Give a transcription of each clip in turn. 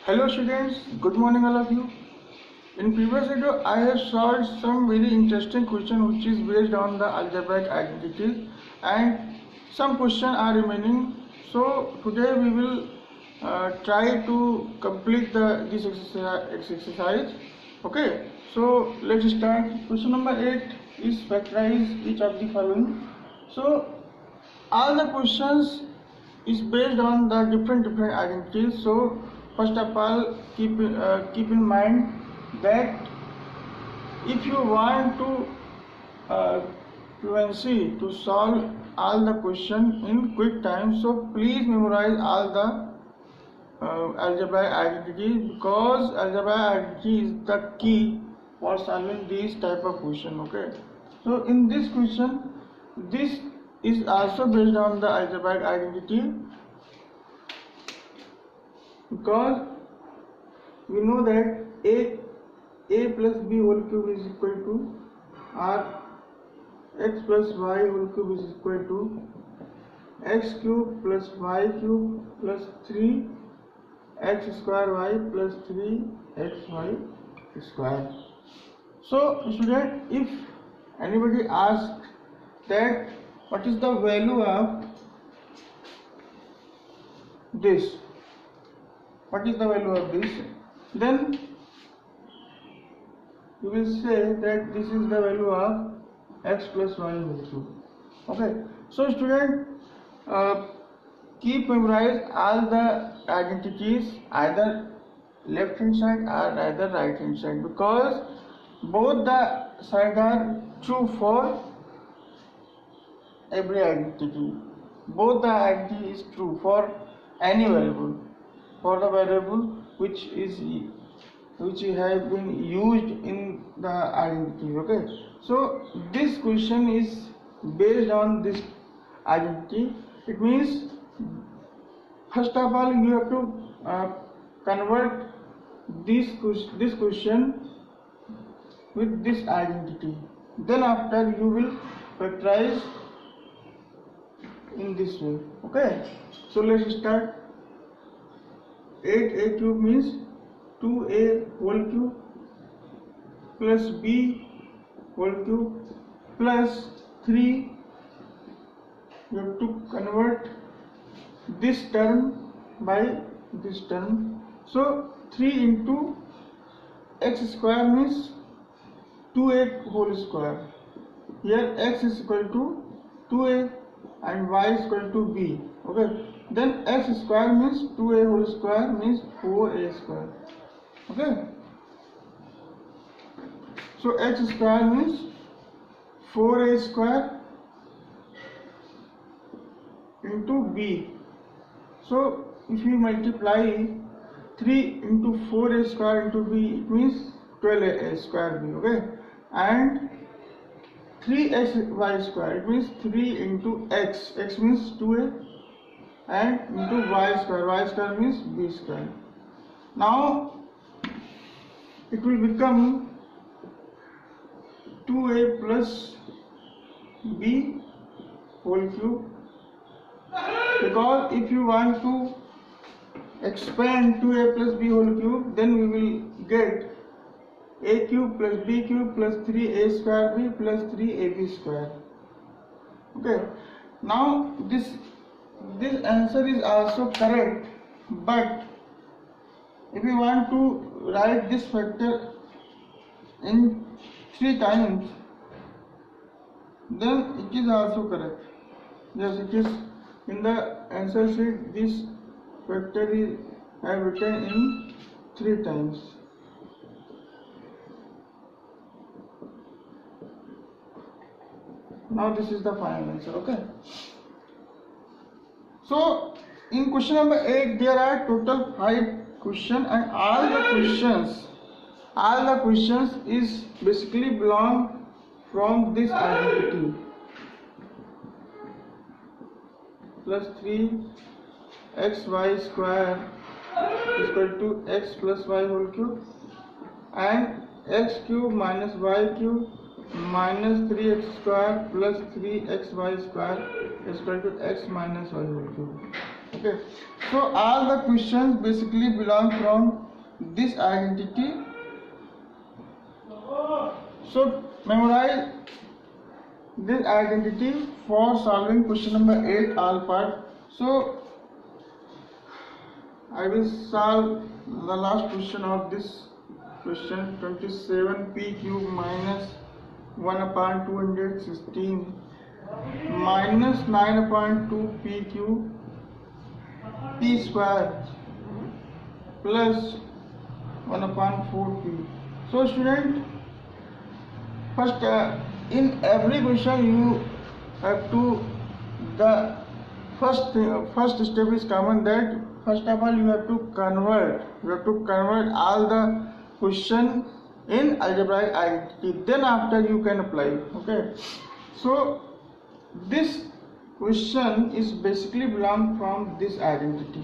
Hello students, good morning all of you. In previous video I have solved some very interesting question which is based on the algebraic identities and some questions are remaining. So today we will try to complete this exercise. Okay, so let's start. Question number 8 is factorize each of the following. So all the questions is based on the different identities. So first of all, keep in mind that if you want to solve all the question in quick time, so please memorize all the algebraic identity, because algebraic identity is the key for solving these type of question. Okay, so in this question, this is also based on the algebraic identity, because we know that a plus b whole cube is equal to r x plus y whole cube is equal to x cube plus y cube plus 3 x square y plus 3 xy square. So student, if anybody asks that what is the value of this, then you will say that this is the value of x plus y whole cube. Okay, so student, keep memorize all the identities, either left hand side or either right hand side, because both the sides are true for every identity. Both the identity is true for any variable, for the variable which have been used in the identity. Okay, so this question is based on this identity. It means first of all you have to convert this question with this identity, then after you will factorize in this way. Okay, so let's start. 8a cube means 2a whole cube plus b whole cube plus 3. You have to convert this term by this term. So 3 into x square means 2a whole square. Here x is equal to 2a and y is equal to b. Okay, then x square means 2a whole square means 4a square. Okay, so x square means 4a square into b. So if we multiply 3 into 4a square into b, it means 12a square b. Okay, and 3xy square, it means 3 into x means 2a, and into y square means b square. Now it will become 2a plus b whole cube, because if you want to expand 2a plus b whole cube, then we will get a cube plus b cube plus 3a square b plus 3ab square. Okay, now this answer is also correct, but if you want to write this factor in 3 times, then it is also correct. Yes, it is in the answer sheet. This factor is I have written in 3 times. Now this is the final answer. Okay, so in question number 8 there are total 5 questions, and all the questions is basically belong from this identity. Plus 3 xy square is equal to x plus y whole cube, and x cube minus y cube minus 3x square plus 3xy square is equal to x minus y whole cube. Okay, so all the questions basically belong from this identity. So memorize this identity for solving question number 8 all part. So I will solve the last question of this question. 27p cube minus 1 upon 216 minus 9 upon 2p cube p square plus 1 upon 4p. So student, first in every question you have to, the first step is common, that first of all you have to convert all the question in algebraic identity, then after you can apply. Okay, so this question is basically belong from this identity,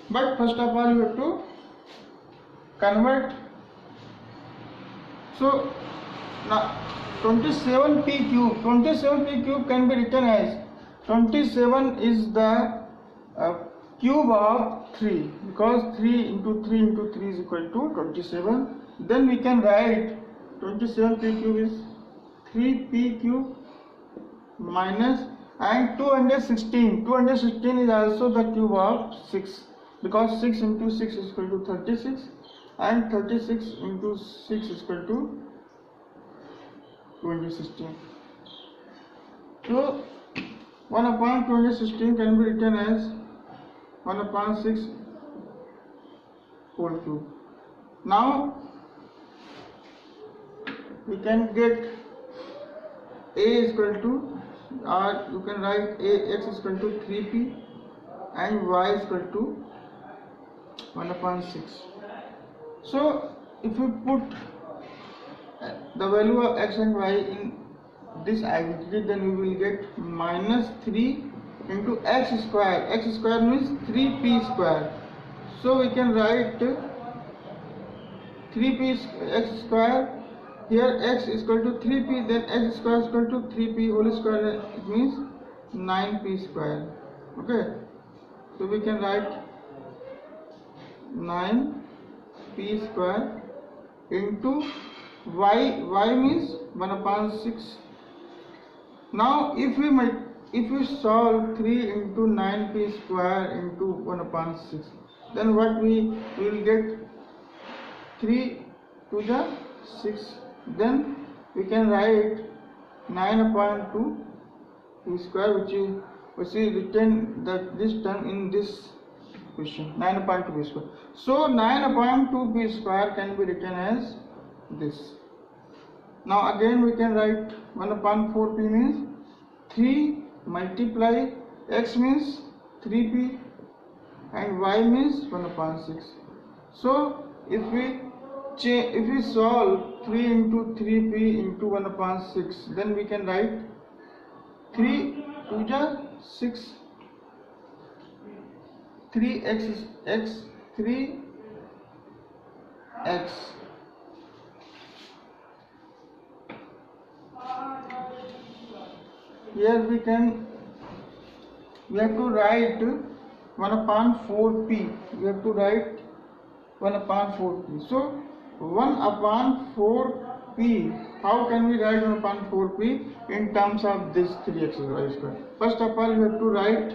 but first of all you have to convert. So now 27p cube can be written as 27 is the cube of 3, because 3 into 3 into 3 is equal to 27. Then we can write 27p cube is 3p cube minus, and 216 is also the cube of 6, because 6 into 6 is equal to 36, and 36 into 6 is equal to 2016. So 1 upon 2016 can be written as 1 upon 6 whole cube. Now we can get a is equal to, or you can write x is equal to 3p and y is equal to 1 upon 6. So if we put the value of x and y in this identity, then we will get minus 3 into x square. X square means 3p square. So we can write 3p x square. Here x is equal to 3p, then x square is equal to 3p whole square. It means 9p square. Okay, so we can write 9p square into y means 1 upon 6. Now if we solve 3 into 9p square into 1 upon 6, then what we will get, 3 to the 6. Then we can write 9 upon 2 p square, which is written that this term in this question, 9 upon 2 p square. So 9 upon 2 p square can be written as this. Now again we can write 1 upon 4p means 3 multiply x means 3p and y means 1 upon 6. So if we solve 3 into 3p into 1 upon 6, then we can write 3 to the 6, 3x is x, 3x. Here we have to write 1 upon 4p. We have to write 1 upon 4p. So 1 upon 4p, how can we write 1 upon 4p in terms of this 3x y square? First of all, you have to write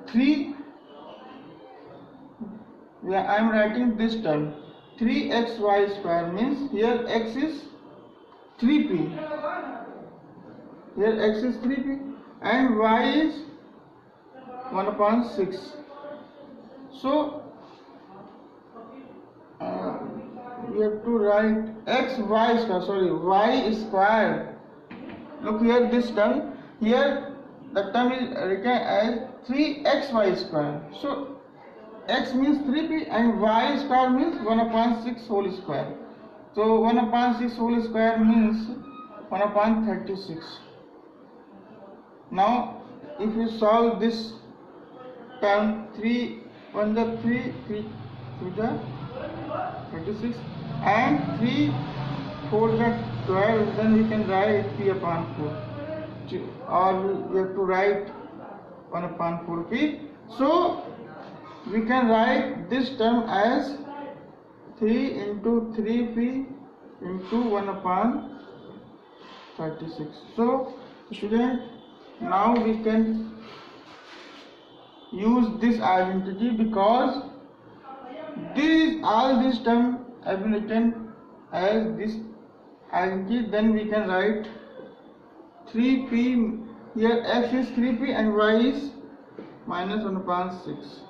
3. I am writing this term 3xy square, means here x is 3p. Here x is 3p and y is 1 upon 6. So we have to write y square. Look here, this term here, the term is written as 3xy square. So x means 3p and y square means 1 upon 6 whole square. So 1 upon 6 whole square means 1 upon 36. Now if you solve this term, 3 1 the 3 to the 36 and 3 4 the 12, then we can write p upon 4, or we have to write 1 upon 4p So we can write this term as 3 into 3p into 1 upon 36. So student, now we can use this identity because all these terms have been written as this identity. Then we can write 3p, here x is 3p and y is minus 1 upon 6.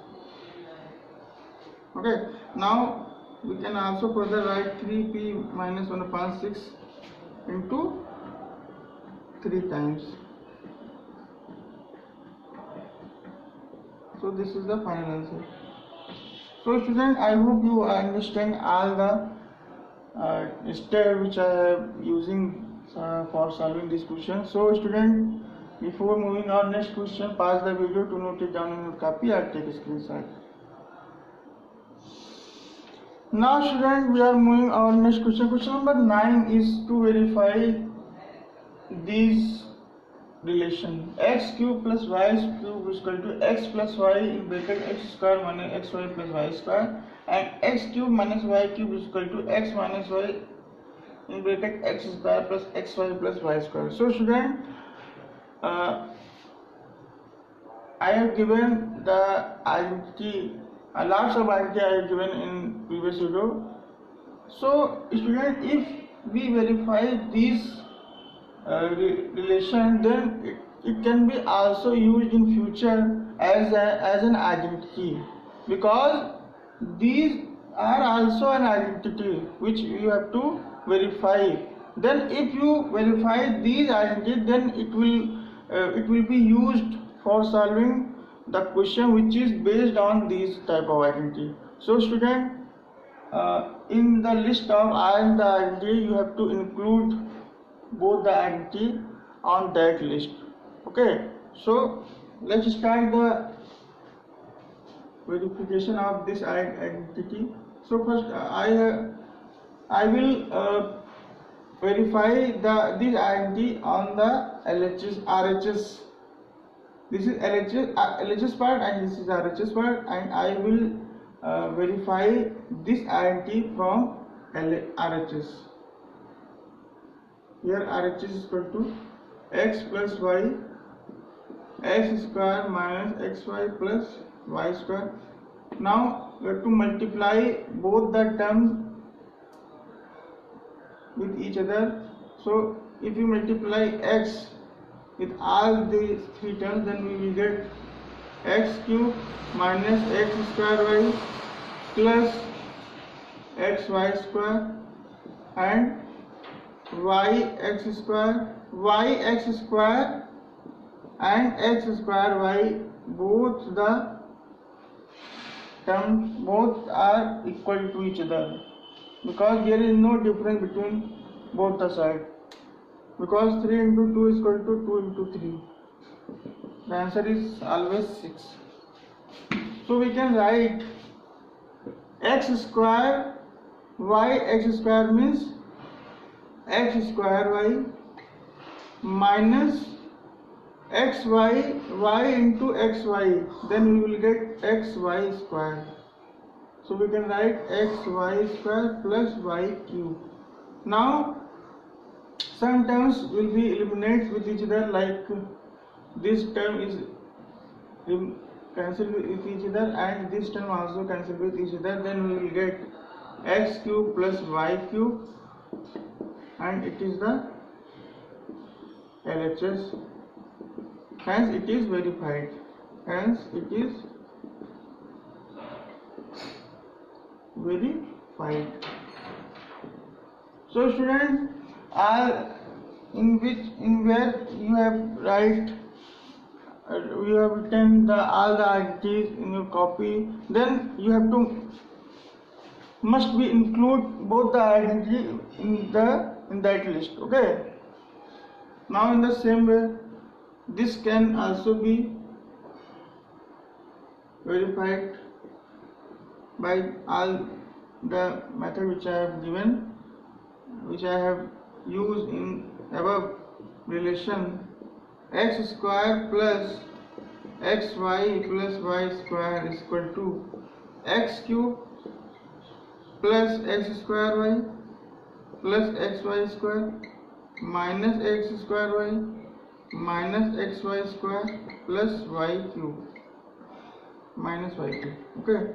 Okay, now we can also further write 3p minus 1 upon 6 into 3 times. So this is the final answer. So student, I hope you understand all the steps which I am using for solving this question. So student, before moving on next question, pause the video to note it down in your copy or take a screenshot. Now student, we are moving on next question. Question number 9 is to verify these relation x cube plus y cube is equal to x plus y in bracket x square minus xy plus y square, and x cube minus y cube is equal to x minus y in bracket x square plus xy plus y square. So student, I have given the identity, lots of identity I have given in previous video. So student, if we verify these relation, then it can be also used in future as an identity, because these are also an identity which you have to verify. Then if you verify these identity, then it will be used for solving the question which is based on these type of identity. So student, in the list of all the identity, you have to include both the identity on that list. Okay, so let's start the verification of this identity. So first I will verify this identity on the RHS. This is LHS part and this is RHS part, and I will verify this identity from RHS. Here RHS is equal to x plus y, x square minus xy plus y square. Now we have to multiply both the terms with each other. So if you multiply x with all these 3 terms, then we will get x cube minus x square y plus xy square and yx square and x square y, both the terms both are equal to each other, because there is no difference between both the sides, because 3 into 2 is equal to 2 into 3. The answer is always 6. So we can write x square yx square means x square y minus xy y into xy, then we will get xy square. So we can write xy square plus y cube. Now some terms will be eliminated with each other, like this term is cancelled with each other and this term also cancelled with each other, then we will get x cube plus y cube, and it is the LHS. Hence it is verified. Hence it is verified. So students, in where you have written all the identities in your copy, then you have to must be include both the identity in that list. Okay. Now in the same way, this can also be verified by all the method which I have given, which I have used in above relation. X square plus xy plus y square is equal to x cube plus x square y plus xy square minus x square y minus xy square plus y cube minus y cube. Okay,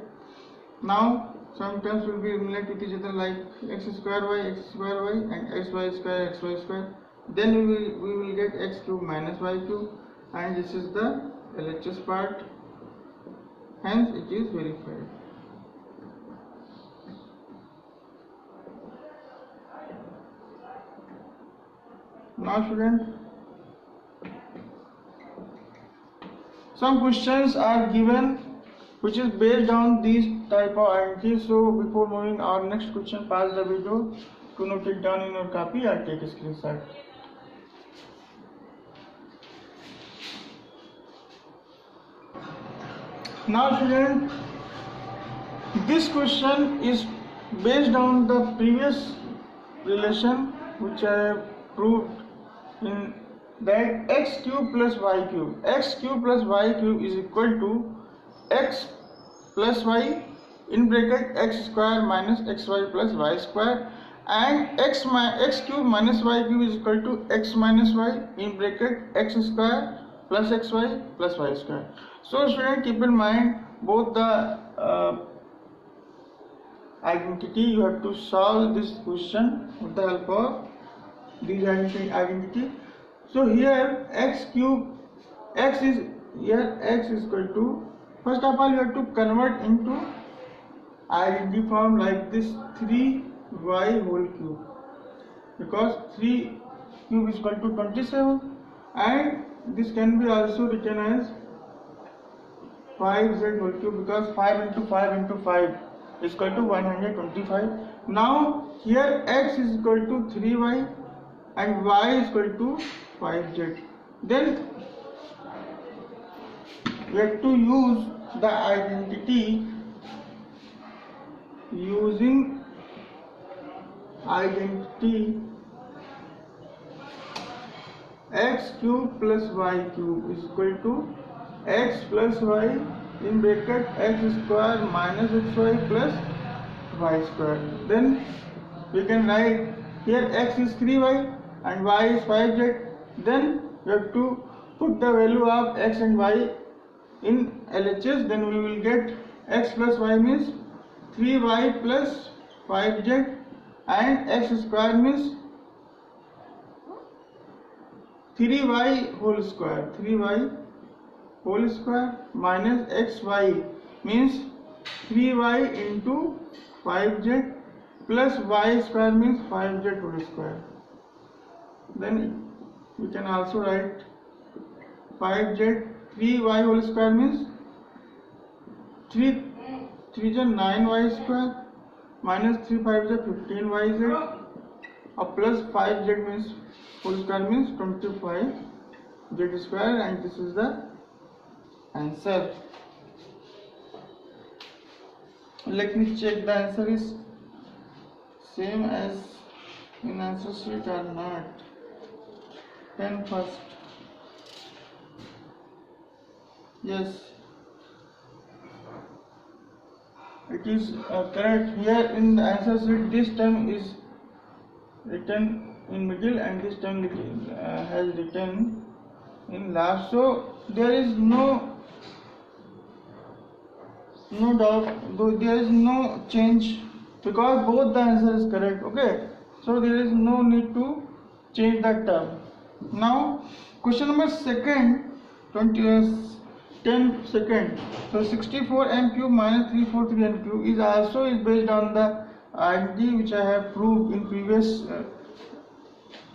now some terms will be related with each other like x square y and xy square. Then we will get x cube minus y cube, and this is the LHS part, hence it is verified. Now student, some questions are given which is based on these type of identities. So before moving our next question, pause the video to note it down in your copy or take a screenshot. Now student, this question is based on the previous relation which I have proved in that x cube plus y cube. X cube plus y cube is equal to x plus y in bracket x square minus xy plus y square, and x cube minus y cube is equal to x minus y in bracket x square plus xy plus y square. So student, keep in mind both the identity. You have to solve this question with the help of these identity. So here x is equal to, first of all you have to convert into identity form like this 3y whole cube, because 3 cube is equal to 27, and this can be also written as 5z whole cube, because 5 into 5 into 5 is equal to 125. Now here x is equal to 3y and y is equal to 5z. Then we have to use the identity using identity x cube plus y cube is equal to x plus y in bracket x square minus xy plus y square. Then we can write here x is 3y and y is 5z. Then we have to put the value of x and y in LHS. Then we will get x plus y means 3y plus 5z, and x square means 3y whole square, 3y whole square minus xy means 3y into 5z plus y square means 5z whole square. Then we can also write 5z, 3y whole square means 3 is 9y square minus 3 5 is 15yz, plus 5z means whole square means 25z square, and this is the answer. Let me check the answer is same as in answer sheet or not. Then first, yes, it is correct. Here in the answer sheet this term is written in middle and this term has written in last, so there is no doubt, though there is no change, because both the answer is correct. Okay, so there is no need to change that term. Now question number second, 10 second. So 64m cube minus 343n cube is also based on the identity which I have proved in previous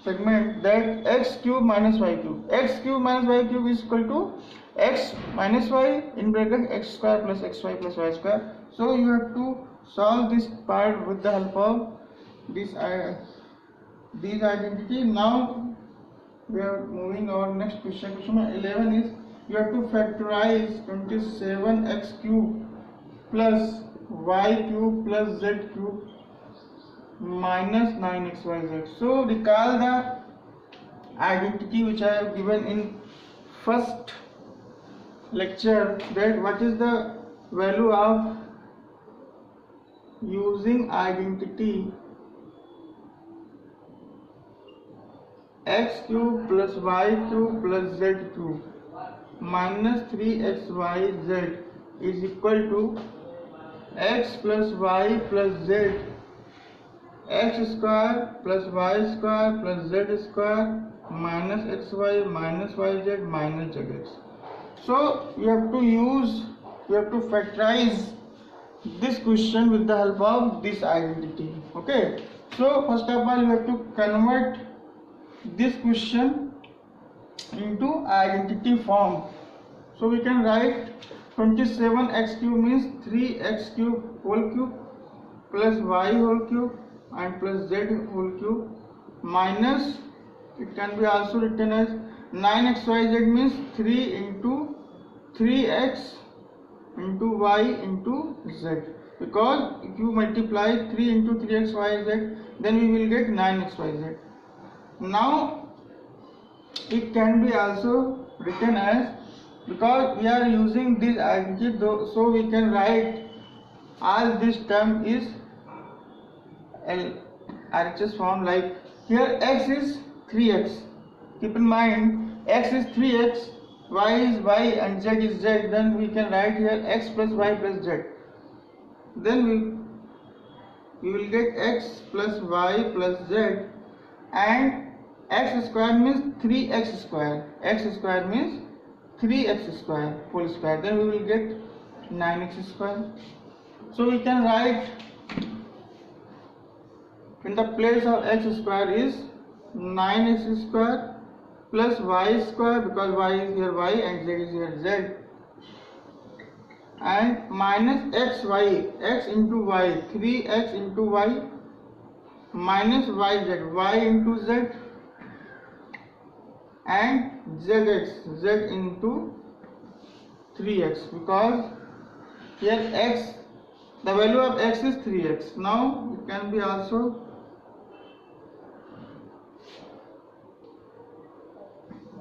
segment, that x cube minus y cube. X cube minus y cube is equal to x minus y in bracket x square plus xy plus y square. So you have to solve this part with the help of these identity. Now we are moving our next question. Question number 11 is you have to factorize 27x cube plus y cube plus z cube minus 9xyz. So recall the identity which I have given in first lecture that what is the value of using identity x cube plus y cube plus z cube minus 3xyz is equal to x plus y plus z x square plus y square plus z square minus xy minus yz minus zx. So you have to factorize this question with the help of this identity. Okay, so first of all you have to convert this question into identity form. So we can write 27x cube means 3x cube whole cube plus y whole cube and plus z whole cube minus, it can be also written as 9xyz means 3 into 3x into y into z, because if you multiply 3 into 3xyz then we will get 9xyz. Now it can be also written as, because we are using this identity, so we can write all this term is RHS form. Like here x is 3x, keep in mind x is 3x, y is y and z is z, then we can write here x plus y plus z, then we will get x plus y plus z, and x square means 3x square, x square means 3x square whole square, then we will get 9x square. So we can write in the place of x square is 9x square plus y square, because y is here y and z is here z, and minus xy, x into y, 3x into y minus yz, y into z, and zx, z into 3x, because here x, the value of x is 3x. Now it can be also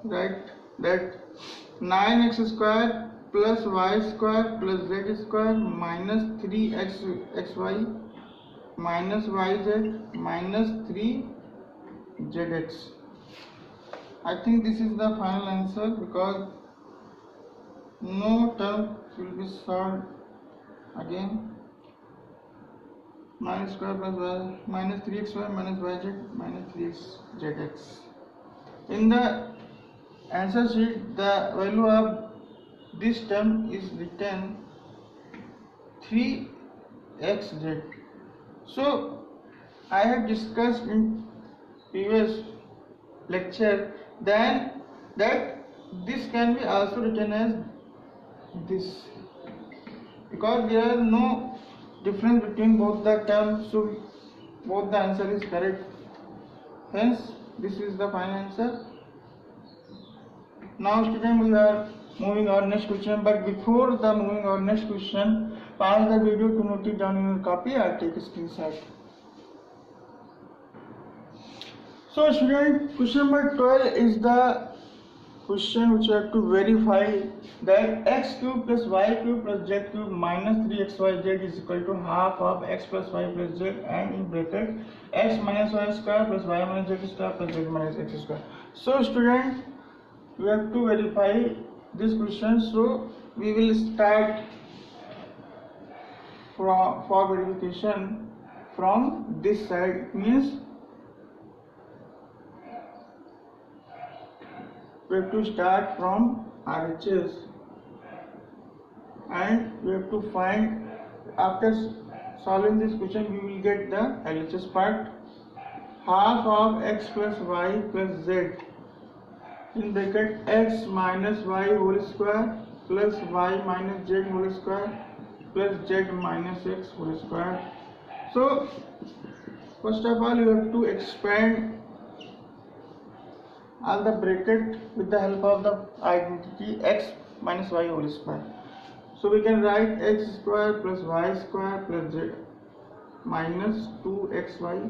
write that 9x square plus y square plus z square minus 3xy minus yz minus 3zx. I think this is the final answer, because no term will be solved again. Minus square plus y minus 3xy minus yz minus 3zx. In the answer sheet, the value of this term is written 3xz. So I have discussed in previous lecture then that this can be also written as this, because there are no difference between both the terms, so both the answer is correct. Hence this is the final answer. Now student, we are moving our next question, but before the moving our next question, pause the video to note it down in your copy or take a screenshot. So student, question number 12 is the question which you have to verify that x cube plus y cube plus z cube minus 3xyz is equal to half of x plus y plus z, and in bracket x minus y square plus y minus z square plus z minus x square. So student, we have to verify this question, so we will start for verification from this side. It means we have to start from RHS and we have to find, after solving this question we will get the LHS part. Half of x plus y plus z in bracket x minus y whole square plus y minus z whole square plus z minus x whole square. So first of all you have to expand all the bracket with the help of the identity x minus y whole square. So we can write x square plus y square plus z minus 2xy.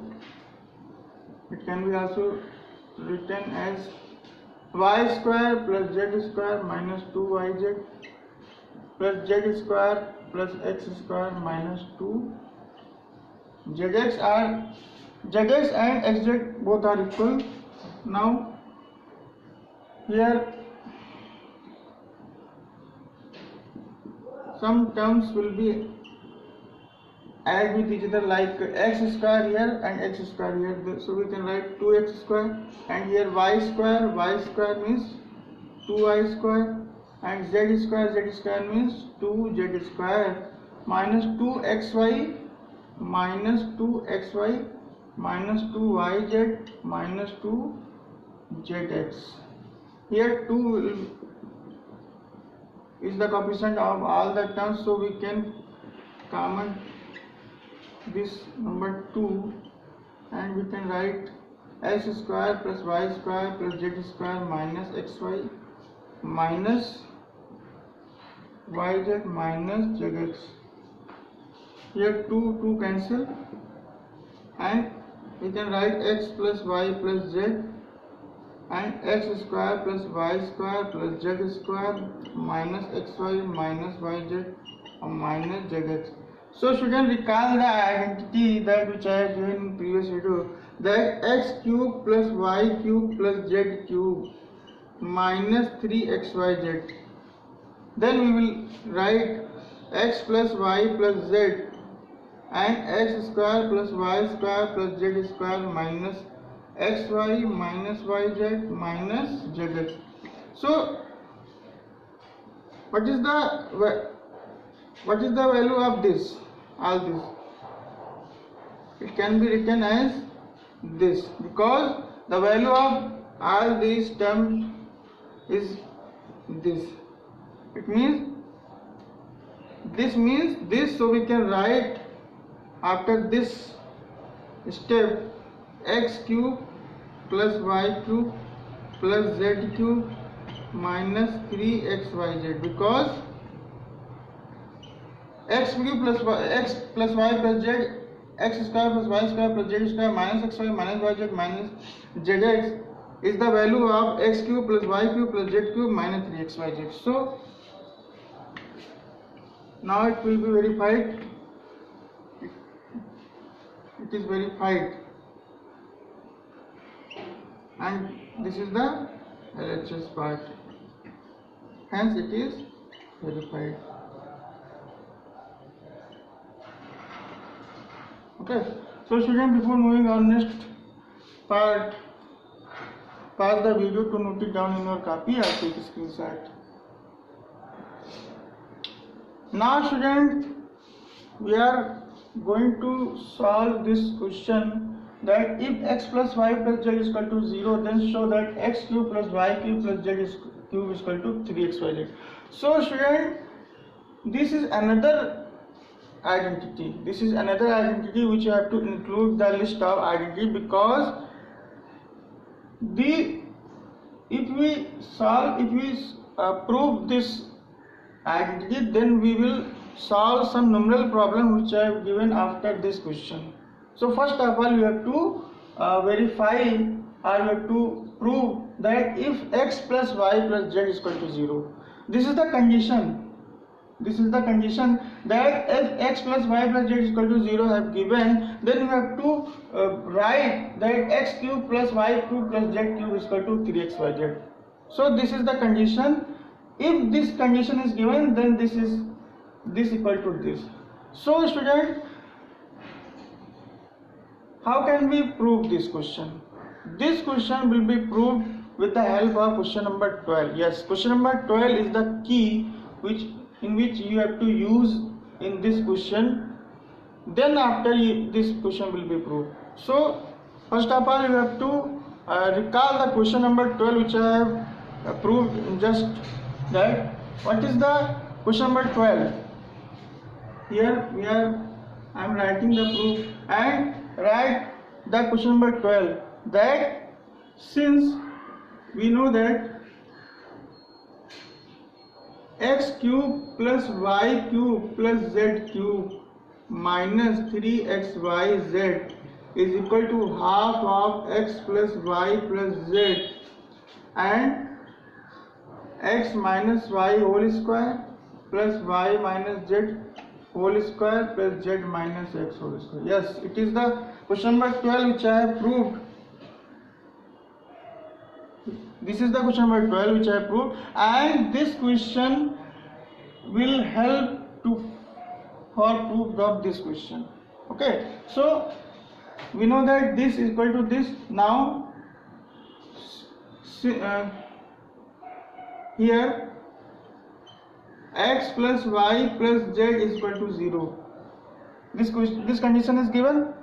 It can be also written as y square plus z square minus 2yz plus z square plus x square minus 2zx are zx and xz both are equal. Now here some terms will be add with each other, like x square here and x square here, so we can write 2x square, and here y square means 2y square, and z square means 2z square minus 2xy minus 2xy minus 2yz minus 2zx. Here 2 is the coefficient of all the terms, so we can common this number 2 and we can write x square plus y square plus z square minus xy minus yz minus zx. Here 2 cancel and we can write x plus y plus z and x square plus y square plus z square minus xy minus yz minus zx. So students, recall the identity that which I have given in previous video, that x cube plus y cube plus z cube minus 3xyz. Then we will write x plus y plus z and x square plus y square plus z square minus xy minus yz minus zx. So what is the value of this? All this, it can be written as this, because the value of all these terms is this. It means this means this, so we can write after this step x cube plus y cube plus z cube minus 3xyz, because x cube plus y, x plus y plus z, x square plus y square plus z square minus xy minus yz minus zx is the value of x cube plus y cube plus z cube minus 3xyz. So now it will be verified. It is verified, and this is the LHS part. Hence it is verified. Okay, so students, before moving on next part, pause the video to note it down in your copy or take a screenshot. Now students, we are going to solve this question, that if x plus y plus z is equal to 0, then show that x cube plus y cube plus z cube is equal to 3xyz. So student, this is another identity. This is another identity which you have to include the list of identity, because if we prove this identity, then we will solve some numeral problem which I have given after this question. So first of all, you have to verify, or you have to prove that if x plus y plus z is equal to 0, this is the condition. This is the condition, that if x plus y plus z is equal to 0 have given, then you have to write that x cube plus y cube plus z cube is equal to 3xyz. So this is the condition. If this condition is given, then this is equal to this. So student, how can we prove this question? This question will be proved with the help of question number 12. Yes, question number 12 is the key in which you have to use in this question. Then after this question will be proved. So first of all, you have to recall the question number 12 which I have proved just that. What is the question number 12? Here I am writing the proof, and write the question number 12, that since we know that x cube plus y cube plus z cube minus 3xyz is equal to half of x plus y plus z, and x minus y whole square plus y minus z whole square plus z minus x whole square. Yes, it is the question number 12 which I have proved. This is the question number 12 which I have proved, and this question will help to for proof of this question. Okay, so we know that this is equal to this. Now here x plus y plus z is equal to 0. This condition is given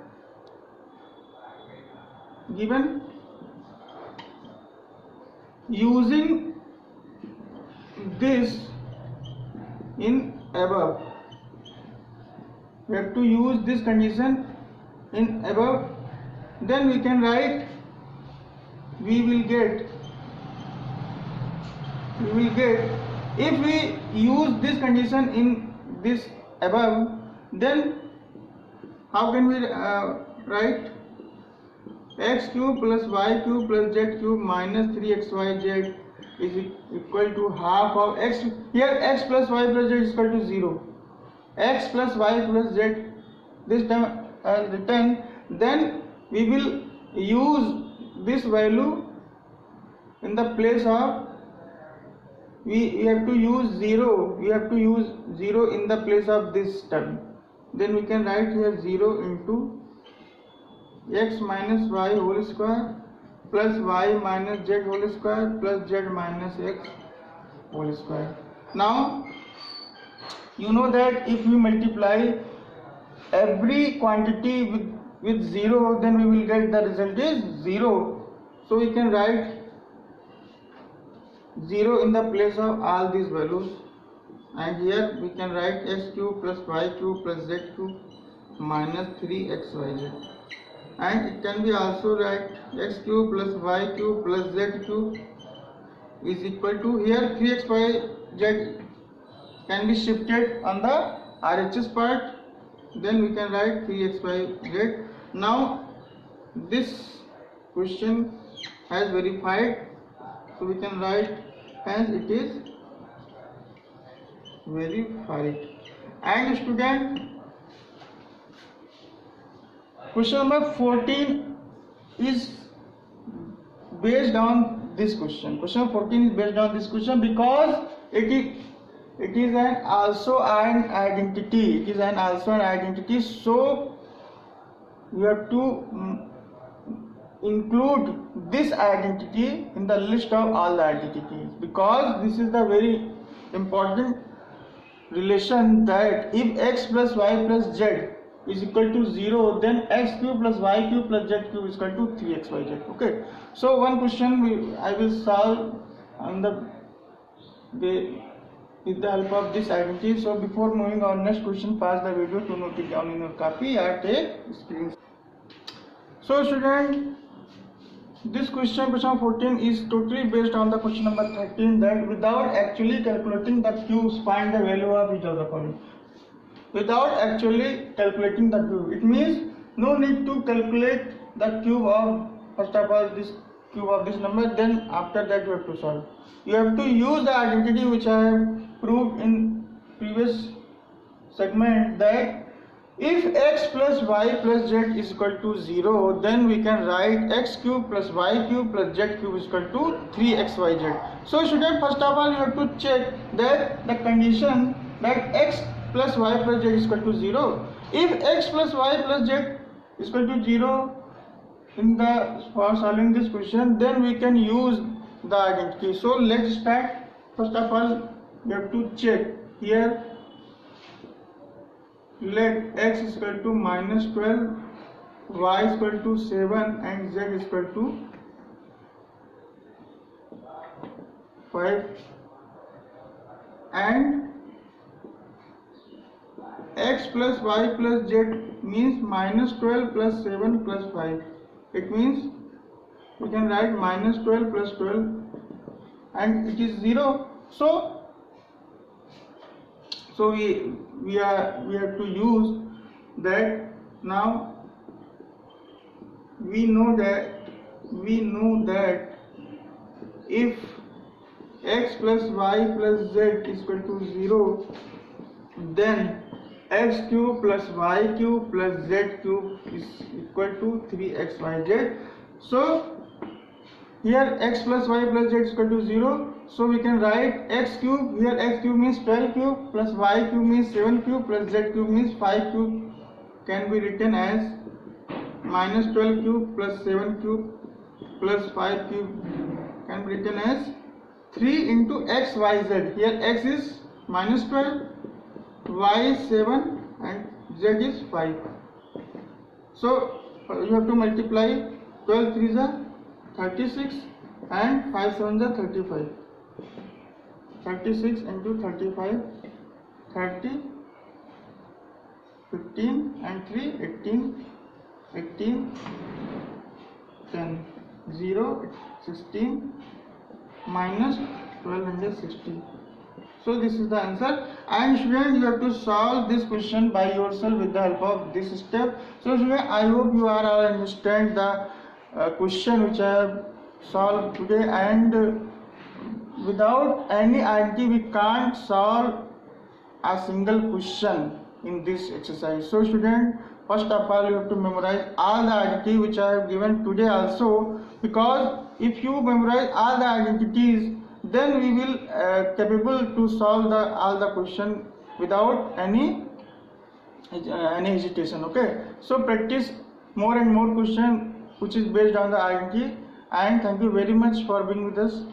using this in above. We have to use this condition in above, then we can write, we will get if we use this condition in this above, then how can we write x cube plus y cube plus z cube minus 3xyz is equal to half of x. Here x plus y plus z is equal to 0. X plus y plus z, this time written, then we will use this value in the place of, we have to use 0. We have to use 0 in the place of this term. Then we can write here 0 into x minus y whole square plus y minus z whole square plus z minus x whole square. Now you know that if we multiply every quantity with 0, then we will get the result is 0. So we can write 0 in the place of all these values, and here we can write x cube plus y cube plus z cube minus 3xyz, and it can be also write x cube plus y cube plus z cube is equal to, here 3xyz can be shifted on the RHS part, then we can write 3xyz. Now this question has verified, so we can write hence it is verified. And student, question number 14 is based on this question. Question 14 is based on this question because it is also an identity. It is also an identity. So you have to include this identity in the list of all the identities, because this is the very important relation that if x plus y plus z is equal to 0, then x cube plus y cube plus z cube is equal to 3xyz. Okay, so one question I will solve on with the help of this identity. So before moving on next question, pause the video to note it down in your copy or take screen. So student, this question 14 is totally based on the question number 13, that without actually calculating the cubes, find the value of each of the following. Without actually calculating the cube, it means no need to calculate the cube of, first of all, this cube of this number, then after that you have to solve. You have to use the identity which I have proved in previous segment, that if x plus y plus z is equal to 0, then we can write x cube plus y cube plus z cube is equal to 3xyz. So student, first of all you have to check that the condition that x plus y plus z is equal to 0. If x plus y plus z is equal to 0 for solving this question, then we can use the identity. So let's start. First of all you have to check here. Let x is equal to minus 12, y is equal to 7 and z is equal to 5, and x plus y plus z means minus 12 plus 7 plus 5. It means we can write minus 12 plus 12 and it is 0. So we have to use that. Now we know that if x plus y plus z is equal to 0, then x cube plus y cube plus z cube is equal to 3xyz. So here x plus y plus z is equal to 0, so we can write x cube. Here x cube means 12 cube plus y cube means 7 cube plus z cube means 5 cube, can be written as minus 12 cube plus 7 cube plus 5 cube can be written as 3 into xyz. Here x is minus 12, y is 7 and z is 5. So you have to multiply 12 3s are 36 and 5 7s are 35. 36 into 35, 30, 15 and 3 18, 18, 10, 0, 16 minus 1260. So this is the answer. And student, you have to solve this question by yourself with the help of this step. So student, I hope you are all understand the question which I have solved today, and without any identity we can't solve a single question in this exercise. So student, first of all you have to memorize all the identity which I have given today also, because if you memorize all the identities, then we will capable to solve all the question without any hesitation. Okay, so practice more and more question which is based on the identity. And thank you very much for being with us.